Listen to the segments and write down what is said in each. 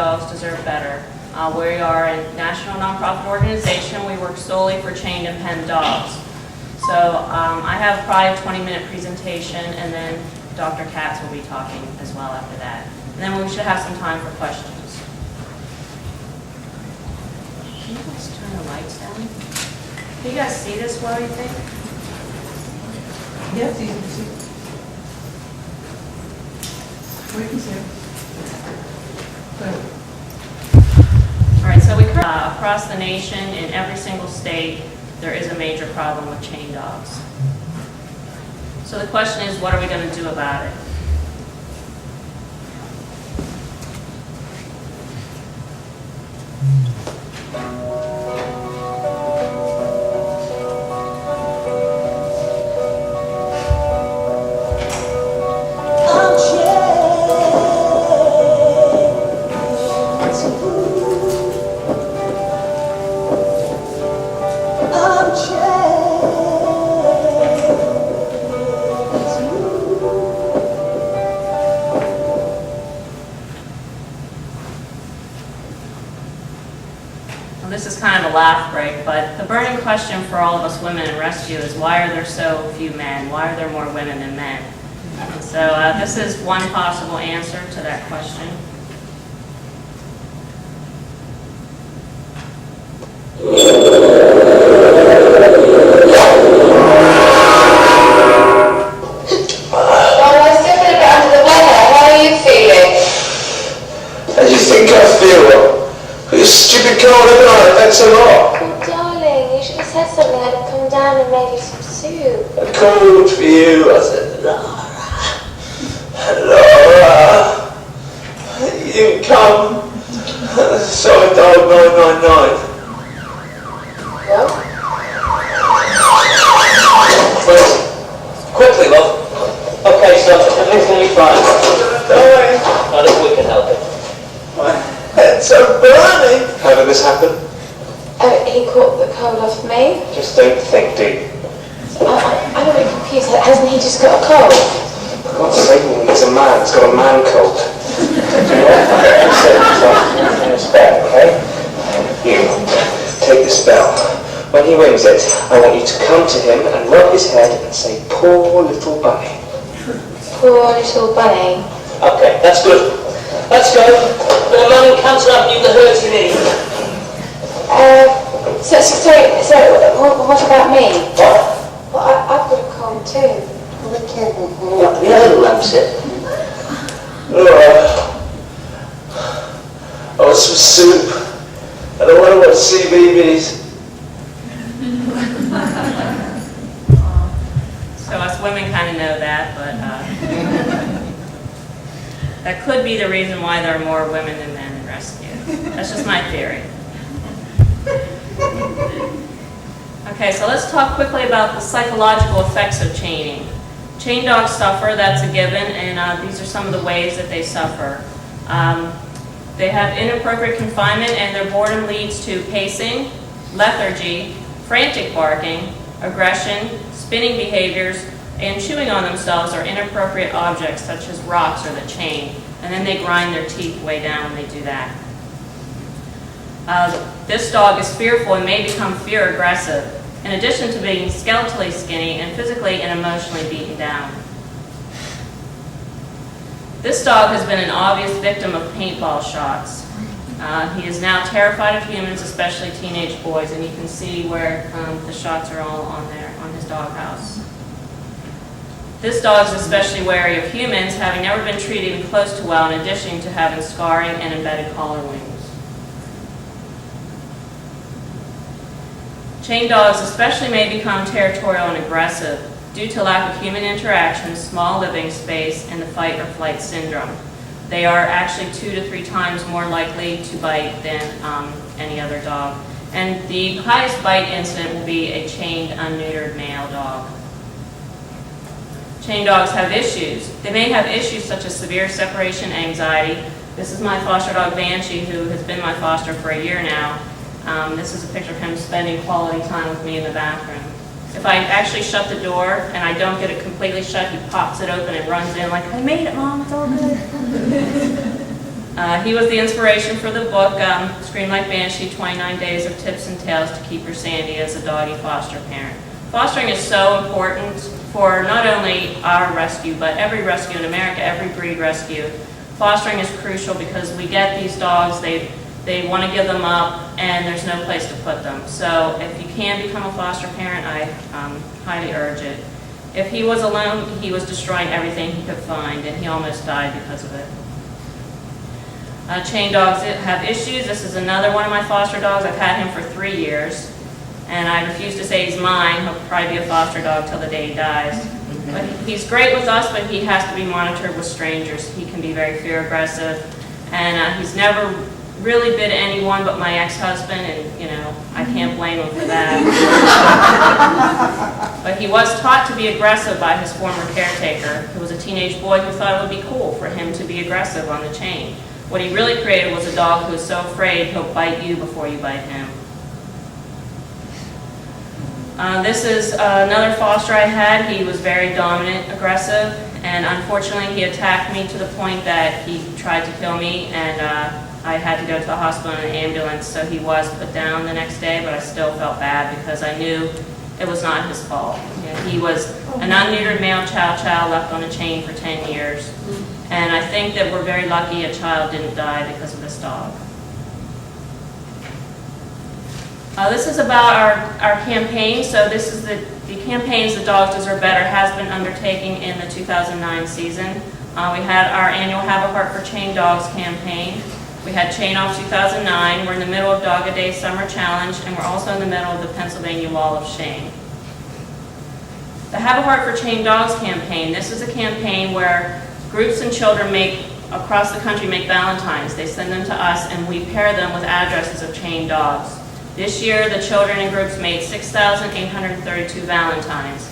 Dogs deserve better. We are a national nonprofit organization. We work solely for chained and penned dogs. So I have probably a 20-minute presentation, and then Dr. Katz will be talking as well after that. And then we should have some time for questions. Can you guys turn the lights down? Can you guys see this well, you think? Yes, you can see. We can see. Good. All right, so we across the nation, in every single state, there is a major problem with chained dogs. So the question is, what are we going to do about it? This is kind of a laugh break, but the burning question for all of us women in rescue is, why are there so few men? Why are there more women than men? And so this is one possible answer to that question. Well, I still feel a bit under the weather. How are you feeling? How do you think I feel? You're stupid cold every night, that's a lot. Oh, darling, you should have said something. I'd have come down and made you some soup. I called for you, I said, Laura, Laura, you didn't come. Sorry, dog 999. What? Wait, quickly, love. Okay, so everything's going to be fine. Darling, I think we can help it. my head's so burning. How did this happen? He caught the cold off me. Just don't think deep. I'm a bit confused. Hasn't he just got a cold? For God's sake, he's a man. He's got a man cold. Okay? You take the spell. When he rings it, I want you to come to him and rub his head and say, "Poor little bunny." Poor little bunny. Okay, that's good. Let's go. We're running Cancer Avenue, the herd you need. Sorry, what about me? What? Well, I've got a cold too. Have you heard of Lancet? I want some soup. I don't want to watch CBeebies. So us women kind of know that, but that could be the reason why there are more women than men in rescue. That's just my theory. Okay, so let's talk quickly about the psychological effects of chaining. Chained dogs suffer, that's a given, and these are some of the ways that they suffer. They have inappropriate confinement, and their boredom leads to pacing, lethargy, frantic barking, aggression, spinning behaviors, and chewing on themselves or inappropriate objects such as rocks or the chain. And then they grind their teeth way down when they do that. This dog is fearful and may become fear aggressive, in addition to being skeletally skinny and physically and emotionally beaten down. This dog has been an obvious victim of paintball shots. He is now terrified of humans, especially teenage boys, and you can see where the shots are all on there, on his doghouse. This dog is especially wary of humans, having never been treated even close to well, in addition to having scarring and embedded collar wings. Chained dogs especially may become territorial and aggressive due to lack of human interaction, small living space, and the fight or flight syndrome. They are actually 2 to 3 times more likely to bite than any other dog. And the highest bite incident will be a chained, unneutered male dog. Chained dogs have issues. They may have issues such as severe separation anxiety. This is my foster dog Banshee, who has been my foster for a year now. This is a picture of him spending quality time with me in the bathroom. If I actually shut the door and I don't get it completely shut, he pops it open and runs in like, "I made it, Mom, it's all good." He was the inspiration for the book, Scream Like Banshee, 29 Days of Tips and Tales to Keep Your Sandy as a Doggy Foster Parent. Fostering is so important for not only our rescue, but every rescue in America, every breed rescue. Fostering is crucial because we get these dogs, they want to give them up, and there's no place to put them. So if you can become a foster parent, I highly urge it. If he was alone, he was destroying everything he could find, and he almost died because of it. Chain dogs have issues. This is another one of my foster dogs. I've had him for 3 years, and I refuse to say he's mine. He'll probably be a foster dog till the day he dies. But he's great with us, but he has to be monitored with strangers. He can be very fear aggressive, and he's never really bit anyone but my ex-husband, and you know, I can't blame him for that. But he was taught to be aggressive by his former caretaker, who was a teenage boy who thought it would be cool for him to be aggressive on the chain. What he really created was a dog who is so afraid he'll bite you before you bite him. This is another foster I had. He was very dominant, aggressive, and unfortunately he attacked me to the point that he tried to kill me, and I had to go to the hospital in an ambulance, so he was put down the next day, but I still felt bad because I knew it was not his fault. You know, he was an unneutered male chow left on a chain for 10 years. And I think that we're very lucky a child didn't die because of this dog. This is about our campaign. So this is the campaigns The Dogs Deserve Better has been undertaking in the 2009 season. We had our annual Have a Heart for Chained Dogs campaign. We had Chain Off 2009. We're in the middle of Dog a Day Summer Challenge, and we're also in the middle of the Pennsylvania Wall of Shame. The Have a Heart for Chained Dogs campaign. This is a campaign where groups and children across the country make Valentines. They send them to us, and we pair them with addresses of chained dogs. This year, the children and groups made 6,832 Valentines.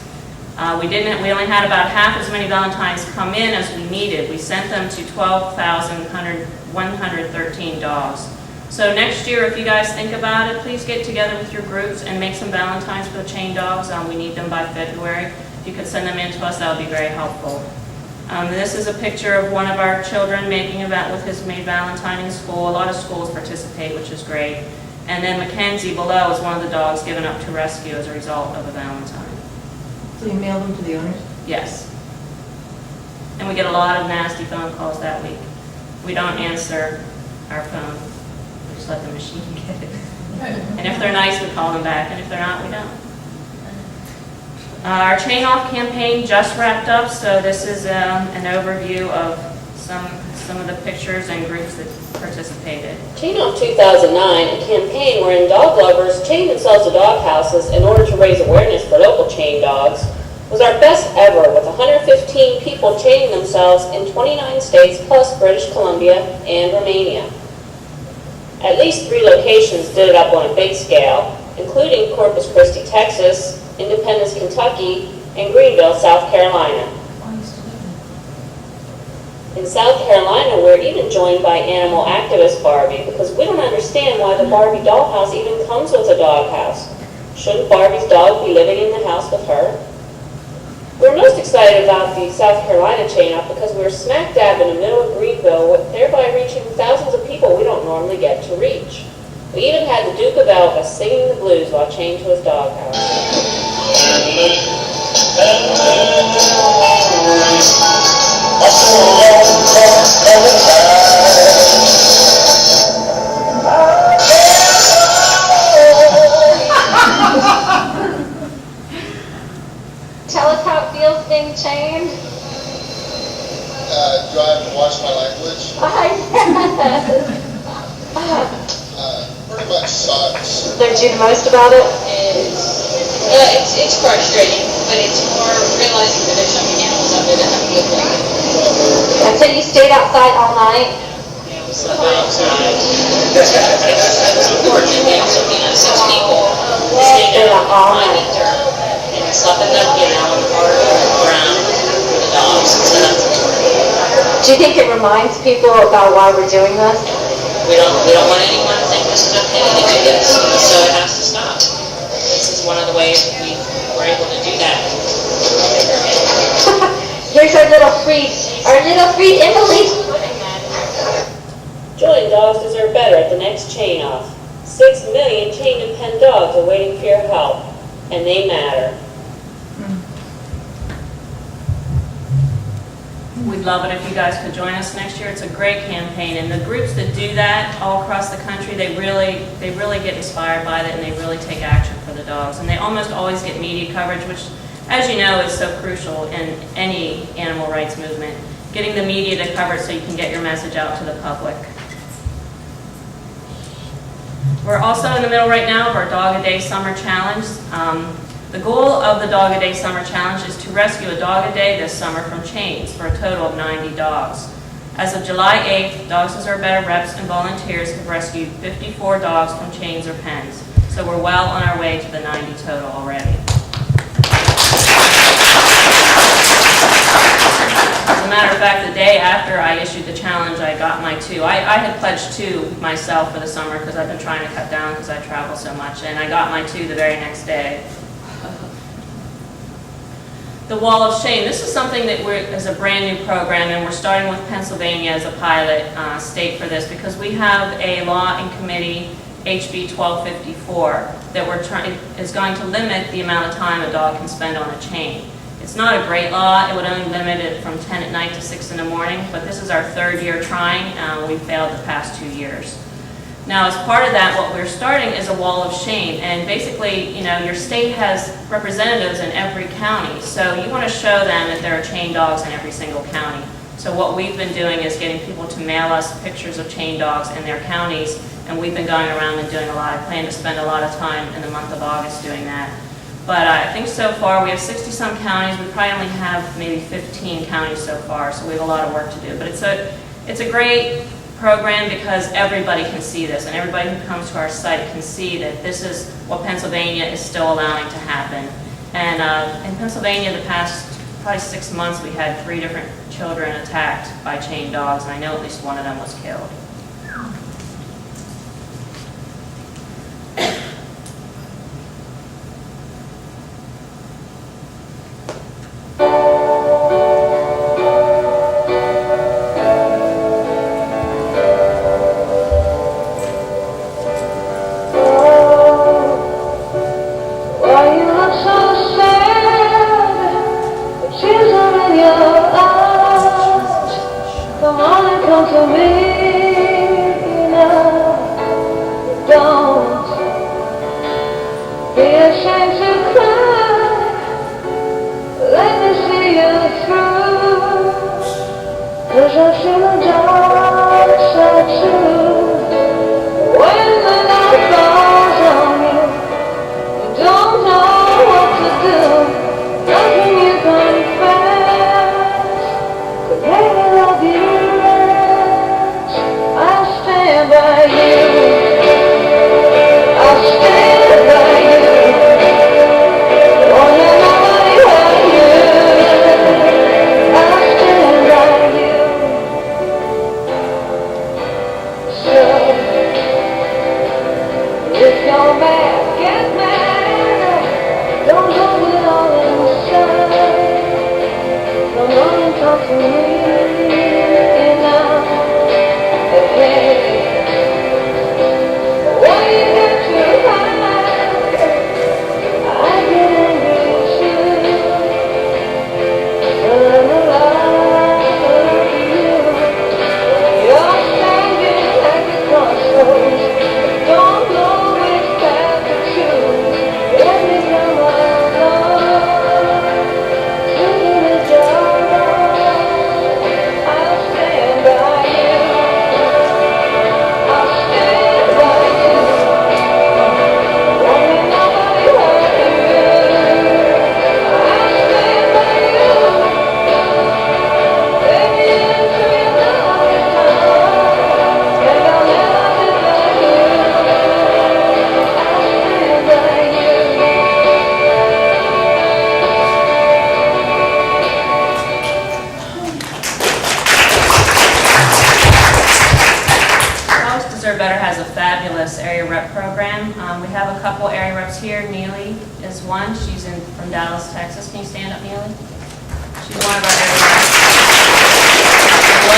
We only had about half as many Valentines come in as we needed. We sent them to 12,113 dogs. So next year, if you guys think about it, please get together with your groups and make some Valentines for the chained dogs. We need them by February. If you could send them in to us, that would be very helpful. This is a picture of one of our children making with his made Valentine in school. A lot of schools participate, which is great. And then Mackenzie below is one of the dogs given up to rescue as a result of a Valentine. So you mail them to the owners? Yes. And we get a lot of nasty phone calls that week. We don't answer our phone. We just let the machine get it. And if they're nice, we call them back. And if they're not, we don't. Our Chain Off campaign just wrapped up, so this is an overview of some of the pictures and groups that participated. Chain Off 2009, a campaign wherein dog lovers chained themselves to dog houses in order to raise awareness for local chained dogs, was our best ever, with 115 people chaining themselves in 29 states plus British Columbia and Romania. At least 3 locations did it up on a big scale, including Corpus Christi, Texas, Independence, Kentucky, and Greenville, South Carolina. In South Carolina, we're even joined by animal activist Barbie because we don't understand why the Barbie dollhouse even comes with a doghouse. Shouldn't Barbie's dog be living in the house with her? We're most excited about the South Carolina chain up because we're smack dab in the middle of Greenville, thereby reaching thousands of people we don't normally get to reach. We even had the Duke of Alva singing the blues while chained to his doghouse. Tell us how it feels being chained. Do I have to watch my language? Pretty much sucks. What did you the most about it? It's frustrating, but it's more realizing that there's so many animals out there that have to look like it. And so you stayed outside all night? So it's important to have so many 6 people staying out finding dirt and slumping them, on the ground for the dogs. So that's important. Do you think it reminds people about why we're doing this? We don't want anyone to think this is okay to do this, so it has to stop. This is one of the ways that we were able to do that. Here's our little freed Emily. chain off. 6 million chained and penned dogs are waiting for your help, and they matter. We'd love it if you guys could join us next year. It's a great campaign, and the groups that do that all across the country, they really get inspired by it, and they really take action for the dogs. And they almost always get media coverage, which, as you know, is so crucial in any animal rights movement. Getting the media to cover it so you can get your message out to the public. We're also in the middle right now of our Dog a Day Summer Challenge. The goal of the Dog a Day Summer Challenge is to rescue a dog a day this summer from chains for a total of 90 dogs. As of July 8th, Dogs Deserve Better reps and volunteers have rescued 54 dogs from chains or pens. So we're well on our way to the 90 total already. As a matter of fact, the day after I issued the challenge, I got my 2. I had pledged 2 myself for the summer because I've been trying to cut down because I travel so much, and I got my 2 the very next day. The Wall of Shame. This is something that is a brand new program, and we're starting with Pennsylvania as a pilot state for this because we have a law in committee, HB 1254, that is going to limit the amount of time a dog can spend on a chain. It's not a great law. It would only limit it from 10 at night to 6 in the morning, but this is our 3rd year trying. We failed the past 2 years. Now, as part of that, what we're starting is a wall of shame, and basically, you know, your state has representatives in every county, so you want to show them that there are chained dogs in every single county. So what we've been doing is getting people to mail us pictures of chained dogs in their counties, and we've been going around and doing a lot. I plan to spend a lot of time in the month of August doing that. But I think so far we have 60-some counties. We probably only have maybe 15 counties so far, so we have a lot of work to do. But it's a great program because everybody can see this, and everybody who comes to our site can see that this is what Pennsylvania is still allowing to happen. And in Pennsylvania, the past probably 6 months, we had 3 different children attacked by chained dogs, and I know at least one of them was killed.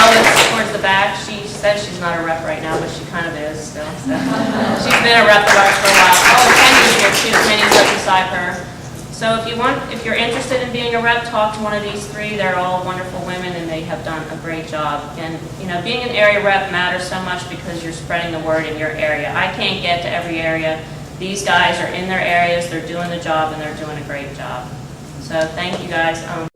girl that's towards the back, she says she's not a rep right now, but she kind of is still. So. She's been a rep of ours for a while. Oh, and Penny's here too. Penny's right beside her. So if you're interested in being a rep, talk to one of these three. They're all wonderful women and they have done a great job. And being an area rep matters so much because you're spreading the word in your area. I can't get to every area. These guys are in their areas, they're doing the job and they're doing a great job. So thank you guys.